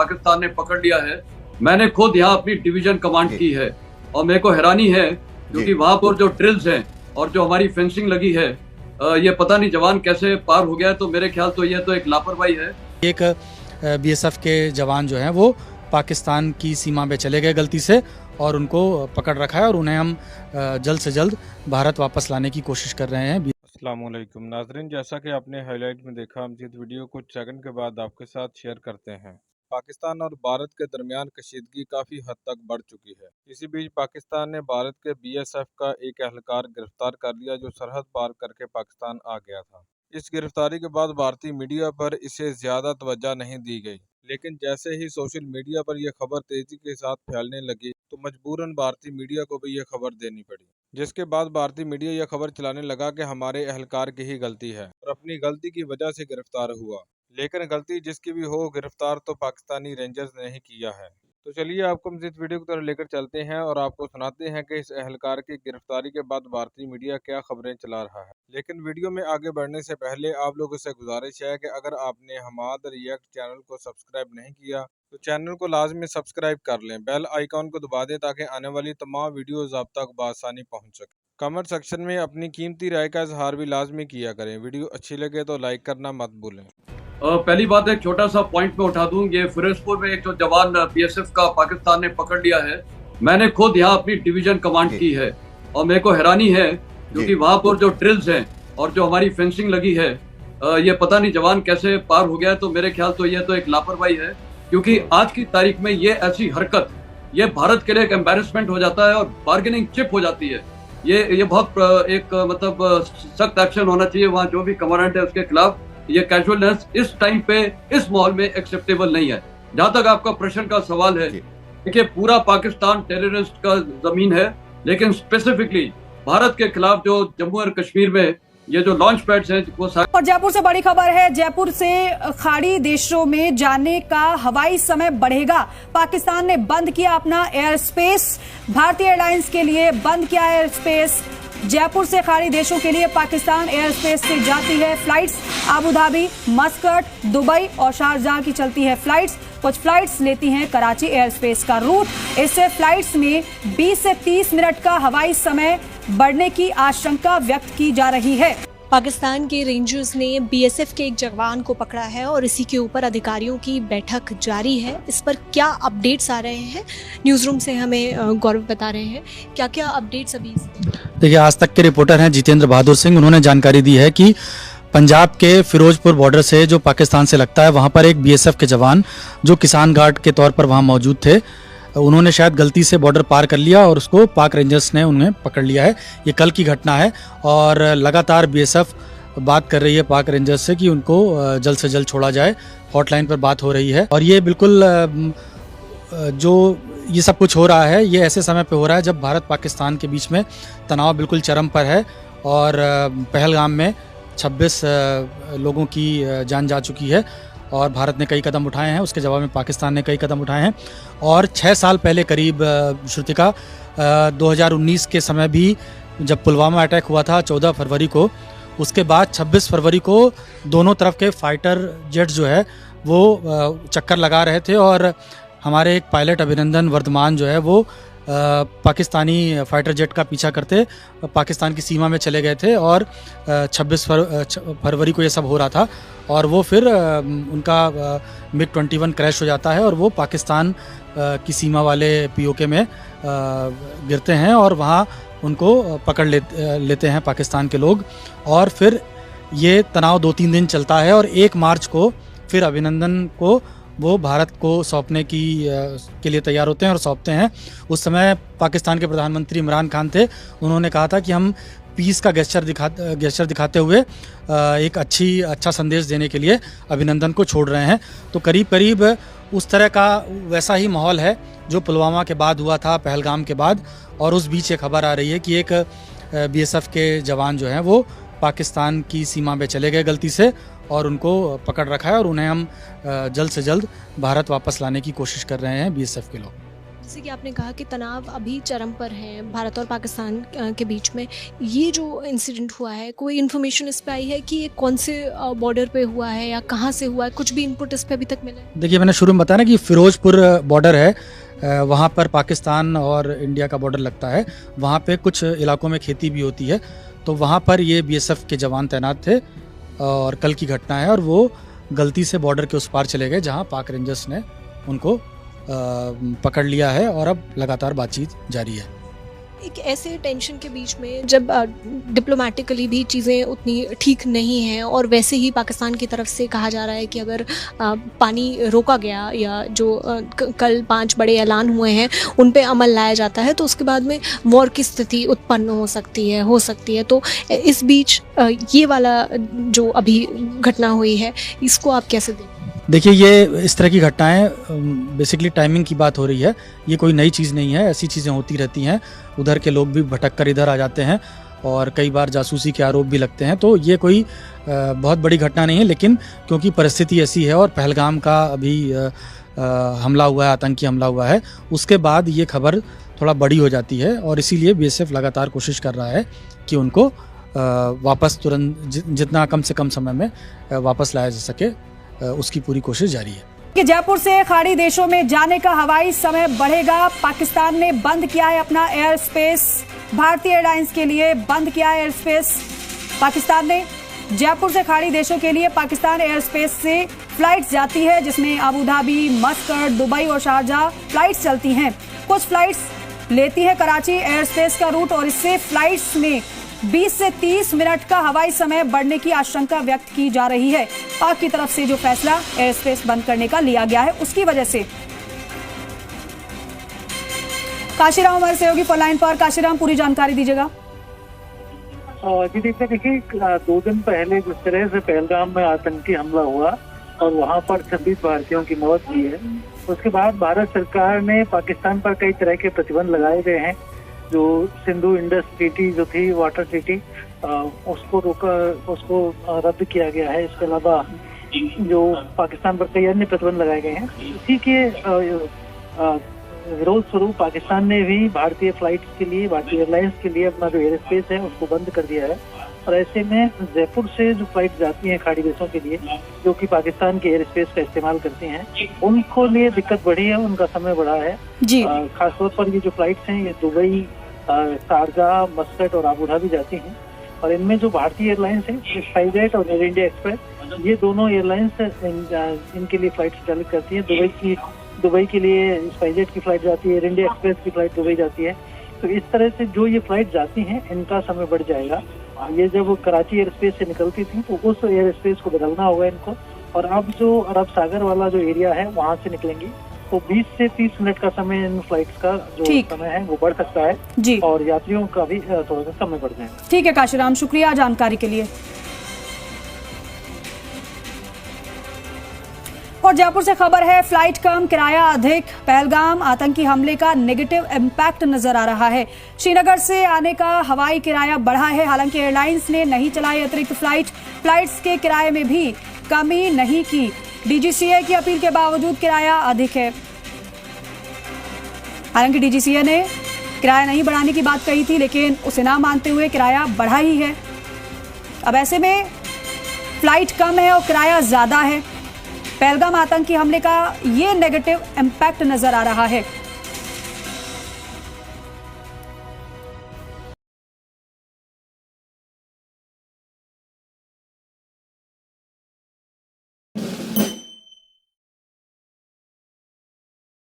पाकिस्तान ने पकड़ लिया है। मैंने खुद यहाँ अपनी डिवीजन कमांड की है और मेरे को हैरानी है क्योंकि वहां पर जो ड्रिल्स हैं और जो हमारी फेंसिंग लगी है, ये पता नहीं जवान कैसे पार हो गया। तो मेरे ख्याल तो ये तो एक लापरवाही है। एक बीएसएफ के जवान जो हैं वो पाकिस्तान की सीमा पे चले गए गलती से और उनको पकड़ रखा है और उन्हें हम जल्द से जल्द भारत वापस लाने की कोशिश कर रहे हैं। अस्सलामुअलैकुम नाजरीन, जैसा कि आपने हाईलाइट में देखा, हम इस वीडियो को कुछ सेकंड के बाद आपके साथ शेयर करते हैं। पाकिस्तान और भारत के दरमियान कशीदगी काफ़ी हद तक बढ़ चुकी है। इसी बीच पाकिस्तान ने भारत के बीएसएफ का एक एहलकार गिरफ्तार कर लिया जो सरहद पार करके पाकिस्तान आ गया था। इस गिरफ्तारी के बाद भारतीय मीडिया पर इसे ज़्यादा तवज्जो नहीं दी गई, लेकिन जैसे ही सोशल मीडिया पर यह खबर तेजी के साथ फैलने लगी तो मजबूरन भारतीय मीडिया को भी यह खबर देनी पड़ी, जिसके बाद भारतीय मीडिया यह खबर चलाने लगा कि हमारे एहलकार की ही गलती है और अपनी गलती की वजह से गिरफ्तार हुआ। लेकिन गलती जिसकी भी हो, गिरफ्तार तो पाकिस्तानी रेंजर्स ने ही किया है। तो चलिए आपको हम इस वीडियो की तरफ लेकर चलते हैं और आपको सुनाते हैं कि इस एहलकार की गिरफ्तारी के बाद भारतीय मीडिया क्या खबरें चला रहा है। लेकिन वीडियो में आगे बढ़ने से पहले आप लोगों से गुजारिश है कि अगर आपने हमाद रिएक्ट चैनल को सब्सक्राइब नहीं किया तो चैनल को लाजमी सब्सक्राइब कर लें, बेल आइकॉन को दबा दें ताकि आने वाली तमाम वीडियोज़ आप तक बआसानी पहुँच सके। कमेंट सेक्शन में अपनी कीमती राय का इजहार भी लाजमी किया करें। वीडियो अच्छी लगे तो लाइक करना मत भूलें। पहली बात एक छोटा सा पॉइंट में उठा दूं, ये फिरोजपुर में एक जो जवान बीएसएफ का पाकिस्तान ने पकड़ लिया है। मैंने खुद यहाँ अपनी डिवीजन कमांड की है और मेरे को हैरानी है क्योंकि वहां पर जो ड्रिल्स हैं और जो हमारी फेंसिंग लगी है, ये पता नहीं जवान कैसे पार हो गया। तो मेरे ख्याल तो ये तो एक लापरवाही है क्योंकि आज की तारीख में ये ऐसी हरकत, ये भारत के लिए एक एम्बेरसमेंट हो जाता है और बार्गेनिंग चिप हो जाती है। ये बहुत एक मतलब सख्त एक्शन होना चाहिए वहाँ जो भी कमांडेंट है उसके खिलाफ। ये कैजुअलनेस इस टाइम पे इस माहौल में एक्सेप्टेबल नहीं है। जहां तक आपका प्रश्न का सवाल है, देखिए पूरा पाकिस्तान टेररिस्ट का जमीन है, लेकिन स्पेसिफिकली भारत के खिलाफ जो जम्मू और कश्मीर में ये जो लॉन्च पैड्स हैं वो और जयपुर से बड़ी खबर है, जयपुर से खाड़ी देशों में जाने का हवाई समय बढ़ेगा। पाकिस्तान ने बंद किया अपना एयर स्पेस, भारतीय एयरलाइंस के लिए बंद किया एयर स्पेस। जयपुर से खाड़ी देशों के लिए पाकिस्तान एयर स्पेस से जाती है flights. Abu Dhabi, Muscat, Dubai और शारजाह की चलती है फ्लाइट्स। कुछ फ्लाइट्स लेती हैं कराची एयर स्पेस का रूट। इससे फ्लाइट्स में 20 से 30 मिनट का हवाई समय बढ़ने की आशंका व्यक्त की जा रही है। पाकिस्तान के रेंजर्स ने बीएसएफ के एक जवान को पकड़ा है और इसी के ऊपर अधिकारियों की बैठक जारी है। इस पर क्या अपडेट्स आ रहे हैं, न्यूज़ रूम से हमें गौरव बता रहे हैं क्या क्या अपडेट्स अभी। देखिए, आज तक के रिपोर्टर हैं जितेंद्र बहादुर सिंह। उन्होंने जानकारी दी है कि पंजाब के फिरोजपुर बॉर्डर से जो पाकिस्तान से लगता है वहाँ पर एक बीएसएफ के जवान जो किसान गार्ड के तौर पर वहाँ मौजूद थे, उन्होंने शायद गलती से बॉर्डर पार कर लिया और उसको पाक रेंजर्स ने उन्हें पकड़ लिया है। ये कल की घटना है और लगातार बीएसएफ बात कर रही है पाक रेंजर्स से कि उनको जल्द से जल्द छोड़ा जाए। हॉटलाइन पर बात हो रही है और ये बिल्कुल जो ये सब कुछ हो रहा है ये ऐसे समय पे हो रहा है जब भारत पाकिस्तान के बीच में तनाव बिल्कुल चरम पर है और पहलगाम में 26 लोगों की जान जा चुकी है और भारत ने कई कदम उठाए हैं, उसके जवाब में पाकिस्तान ने कई कदम उठाए हैं। और 6 साल पहले करीब श्रुतिका 2019 के समय भी जब पुलवामा अटैक हुआ था 14 फरवरी को, उसके बाद 26 फरवरी को दोनों तरफ के फाइटर जेट जो है वो चक्कर लगा रहे थे और हमारे एक पायलट अभिनंदन वर्धमान जो है वो पाकिस्तानी फाइटर जेट का पीछा करते पाकिस्तान की सीमा में चले गए थे और 26 फरवरी को ये सब हो रहा था और वो फिर उनका MiG-21 क्रैश हो जाता है और वो पाकिस्तान की सीमा वाले पीओके में गिरते हैं और वहाँ उनको पकड़ लेते हैं पाकिस्तान के लोग। और फिर ये तनाव 2-3 दिन चलता है और 1 मार्च को फिर अभिनंदन को वो भारत को सौंपने के लिए तैयार होते हैं और सौंपते हैं। उस समय पाकिस्तान के प्रधानमंत्री इमरान खान थे, उन्होंने कहा था कि हम पीस का गेस्चर दिखाते हुए एक अच्छा संदेश देने के लिए अभिनंदन को छोड़ रहे हैं। तो करीब करीब उस तरह का वैसा ही माहौल है जो पुलवामा के बाद हुआ था, पहलगाम के बाद। और उस बीच ये खबर आ रही है कि एक बीएसएफ के जवान जो हैं वो पाकिस्तान की सीमा पे चले गए गलती से और उनको पकड़ रखा है और उन्हें हम जल्द से जल्द भारत वापस लाने की कोशिश कर रहे हैं बीएसएफ के लोग। जैसे कि आपने कहा कि तनाव अभी चरम पर है भारत और पाकिस्तान के बीच में। ये जो इंसिडेंट हुआ है, कोई इन्फॉर्मेशन इस पे आई है कि ये कौन से बॉर्डर पे हुआ है या कहाँ से हुआ है? कुछ भी इनपुट इस पे अभी तक मिला है? देखिए, मैंने शुरू में बताया ना कि फिरोजपुर बॉर्डर है, वहाँ पर पाकिस्तान और इंडिया का बॉर्डर लगता है। वहाँ पे कुछ इलाकों में खेती भी होती है, तो वहाँ पर ये बीएसएफ के जवान तैनात थे और कल की घटना है। और वो गलती से बॉर्डर के उस पार चले गए जहाँ पाक रेंजर्स ने उनको पकड़ लिया है और अब लगातार बातचीत जारी है। एक ऐसे टेंशन के बीच में जब डिप्लोमेटिकली भी चीज़ें उतनी ठीक नहीं हैं और वैसे ही पाकिस्तान की तरफ से कहा जा रहा है कि अगर पानी रोका गया या जो कल 5 बड़े ऐलान हुए हैं उन पे अमल लाया जाता है तो उसके बाद में वॉर की स्थिति उत्पन्न हो सकती है। तो इस बीच ये वाला जो अभी घटना हुई है इसको आप कैसे देखते हैं? देखिए, ये इस तरह की घटनाएं बेसिकली टाइमिंग की बात हो रही है। ये कोई नई चीज़ नहीं है, ऐसी चीज़ें होती रहती हैं। उधर के लोग भी भटक कर इधर आ जाते हैं और कई बार जासूसी के आरोप भी लगते हैं। तो ये कोई बहुत बड़ी घटना नहीं है, लेकिन क्योंकि परिस्थिति ऐसी है और पहलगाम का अभी हमला हुआ है, आतंकी हमला हुआ है, उसके बाद ये खबर थोड़ा बड़ी हो जाती है और इसीलिए बीएसएफ लगातार कोशिश कर रहा है कि उनको वापस तुरंत जितना कम से कम समय में वापस लाया जा सके, उसकी पूरी कोशिश जारी है। कि जयपुर से खाड़ी देशों में जाने का हवाई समय बढ़ेगा। पाकिस्तान ने बंद किया है अपना एयर स्पेस। भारतीय एयरलाइंस के लिए बंद किया है एयर स्पेस पाकिस्तान ने। जयपुर से खाड़ी देशों के लिए पाकिस्तान एयर स्पेस से फ्लाइट्स जाती है, जिसमें अबू धाबी, मस्कट, दुबई और शारजाह फ्लाइट्स चलती हैं। कुछ फ्लाइट्स लेती है कराची एयर स्पेस का रूट और इससे फ्लाइट्स में 20 से 30 मिनट का हवाई समय बढ़ने की आशंका व्यक्त की जा रही है। पाक की तरफ से जो फैसला एयर स्पेस बंद करने का लिया गया है उसकी वजह से। काशीराम हमारे सहयोगी फोन लाइन पर। काशीराम, पूरी जानकारी दीजिएगा। जी देखिए, 2 दिन पहले जिस तरह से पहलगाम में आतंकी हमला हुआ और वहां पर 26 भारतीयों की मौत हुई है, उसके बाद भारत सरकार ने पाकिस्तान पर कई तरह के प्रतिबंध लगाए गए हैं। जो सिंधु इंडस ट्रीटी जो थी, वाटर ट्रीटी, उसको रद्द किया गया है। इसके अलावा जो पाकिस्तान पर कई अन्य प्रतिबंध लगाए गए हैं, इसी के विरोध स्वरूप पाकिस्तान ने भी भारतीय फ्लाइट्स के लिए, भारतीय एयरलाइंस के लिए अपना जो एयर स्पेस है उसको बंद कर दिया है। और ऐसे में जयपुर से जो फ्लाइट जाती हैं खाड़ी देशों के लिए, जो कि पाकिस्तान के एयर स्पेस का इस्तेमाल करती हैं, उनको लिए दिक्कत बढ़ी है, उनका समय बढ़ा है जी। खासतौर पर ये जो फ्लाइट्स हैं ये दुबई, शारजाह, मस्कट और अबू धाबी जाती हैं। और इनमें जो भारतीय एयरलाइंस है, स्पाइसजेट और एयर इंडिया एक्सप्रेस, ये दोनों एयरलाइंस इनके लिए फ्लाइट संचालित करती हैं। दुबई के लिए स्पाइसजेट की फ्लाइट जाती है, एयर इंडिया एक्सप्रेस की फ्लाइट दुबई जाती है। तो इस तरह से जो ये फ्लाइट जाती हैं इनका समय बढ़ जाएगा। ये जब कराची एयर स्पेस से निकलती थी तो उस एयर स्पेस को बदलना होगा इनको, और अब जो अरब सागर वाला जो एरिया है वहाँ से निकलेंगी तो 20 से 30 मिनट का समय इन फ्लाइट्स का जो समय है वो बढ़ सकता है जी, और यात्रियों का भी थोड़ा सा समय बढ़ जाएगा। ठीक है काशीराम, शुक्रिया जानकारी के लिए। और जयपुर से खबर है, फ्लाइट कम, किराया अधिक। पहलगाम आतंकी हमले का नेगेटिव इम्पैक्ट नजर आ रहा है। श्रीनगर से आने का हवाई किराया बढ़ा है, हालांकि एयरलाइंस ने नहीं चलाई अतिरिक्त फ्लाइट्स के किराए में भी कमी नहीं की। डीजीसीए की अपील के बावजूद किराया अधिक है। हालांकि डीजीसीए ने किराया नहीं बढ़ाने की बात कही थी, लेकिन उसे ना मानते हुए किराया बढ़ा ही है। अब ऐसे में फ्लाइट कम है और किराया ज्यादा है। पहलगाम आतंकी हमले का ये नेगेटिव इम्पैक्ट नजर आ रहा है।